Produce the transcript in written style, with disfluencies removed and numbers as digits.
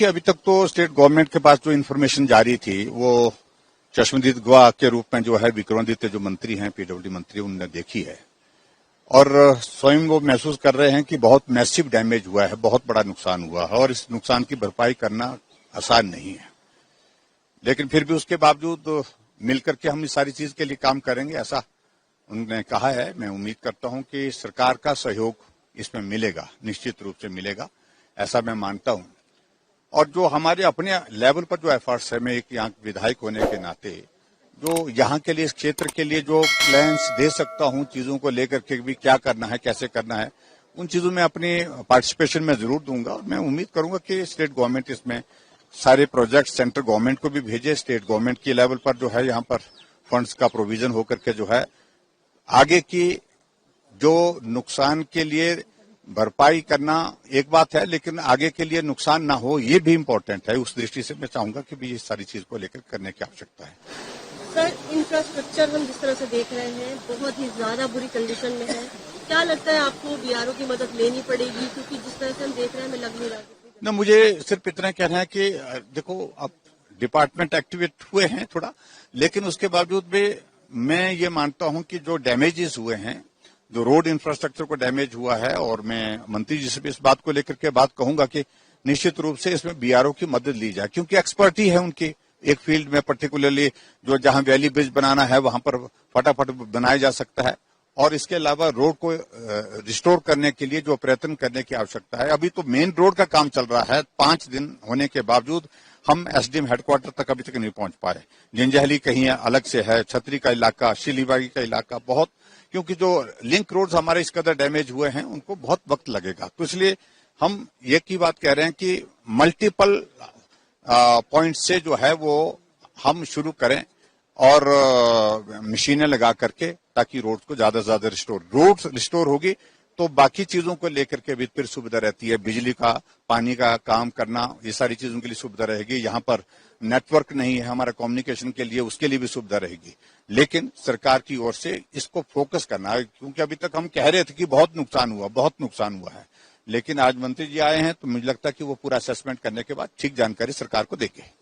देखिए, अभी तक तो स्टेट गवर्नमेंट के पास जो इन्फॉर्मेशन जारी थी वो चश्मदीद गवाह के रूप में जो है विक्रमादित्य जो मंत्री हैं, पीडब्ल्यूडी मंत्री, उनने देखी है और स्वयं वो महसूस कर रहे हैं कि बहुत मैसिव डैमेज हुआ है, बहुत बड़ा नुकसान हुआ है और इस नुकसान की भरपाई करना आसान नहीं है। लेकिन फिर भी उसके बावजूद मिलकर के हम इस सारी चीज के लिए काम करेंगे, ऐसा उन्होंने कहा है। मैं उम्मीद करता हूं कि सरकार का सहयोग इसमें मिलेगा, निश्चित रूप से मिलेगा, ऐसा मैं मानता हूं। और जो हमारे अपने लेवल पर जो एफर्ट्स है, मैं एक यहाँ विधायक होने के नाते जो यहाँ के लिए, इस क्षेत्र के लिए जो प्लान्स दे सकता हूँ, चीजों को लेकर के भी क्या करना है, कैसे करना है, उन चीजों में अपनी पार्टिसिपेशन में जरूर दूंगा। और मैं उम्मीद करूंगा कि स्टेट गवर्नमेंट इसमें सारे प्रोजेक्ट सेंट्रल गवर्नमेंट को भी भेजे, स्टेट गवर्नमेंट के लेवल पर जो है यहाँ पर फंड्स का प्रोविजन होकर के जो है आगे की जो नुकसान के लिए भरपाई करना एक बात है, लेकिन आगे के लिए नुकसान ना हो ये भी इम्पोर्टेंट है। उस दृष्टि से मैं चाहूंगा कि भी इस सारी चीज को लेकर करने की आवश्यकता है। सर, इंफ्रास्ट्रक्चर हम जिस तरह से देख रहे हैं बहुत ही ज्यादा बुरी कंडीशन में है। क्या लगता है आपको बीआरओ की मदद लेनी पड़ेगी, क्योंकि जिस तरह से हम देख रहे हैं हमें लग नहीं रहा। न, मुझे सिर्फ इतना कहना है कि देखो, अब डिपार्टमेंट एक्टिवेट हुए हैं थोड़ा, लेकिन उसके बावजूद भी मैं ये मानता हूं कि जो डैमेजेस हुए हैं, जो रोड इंफ्रास्ट्रक्चर को डैमेज हुआ है, और मैं मंत्री जी से भी इस बात को लेकर के बात कहूंगा कि निश्चित रूप से इसमें बीआरओ की मदद ली जाए, क्योंकि एक्सपर्ट ही है उनकी एक फील्ड में, पर्टिकुलरली जो जहां वैली ब्रिज बनाना है वहां पर फटाफट बनाया जा सकता है। और इसके अलावा रोड को रिस्टोर करने के लिए जो प्रयत्न करने की आवश्यकता है। अभी तो मेन रोड का काम चल रहा है, 5 दिन होने के बावजूद हम एसडीएम हेडक्वार्टर तक अभी तक नहीं पहुंच पाए। जंजैहली कहीं अलग से है, छतरी का इलाका, शिलीबागी का इलाका, बहुत, क्योंकि जो लिंक रोड्स हमारे इस कदर डैमेज हुए हैं उनको बहुत वक्त लगेगा। तो इसलिए हम ये की बात कह रहे हैं कि मल्टीपल पॉइंट से जो है वो हम शुरू करें और मशीनें लगा करके, ताकि रोड को ज्यादा से ज्यादा रोड रिस्टोर होगी तो बाकी चीजों को लेकर के भी फिर सुविधा रहती है। बिजली का, पानी का काम करना, ये सारी चीजों के लिए सुविधा रहेगी। यहाँ पर नेटवर्क नहीं है हमारा कम्युनिकेशन के लिए, उसके लिए भी सुविधा रहेगी। लेकिन सरकार की ओर से इसको फोकस करना है, क्योंकि अभी तक हम कह रहे थे कि बहुत नुकसान हुआ है, लेकिन आज मंत्री जी आए हैं तो मुझे लगता है कि वो पूरा असेसमेंट करने के बाद ठीक जानकारी सरकार को देंगे।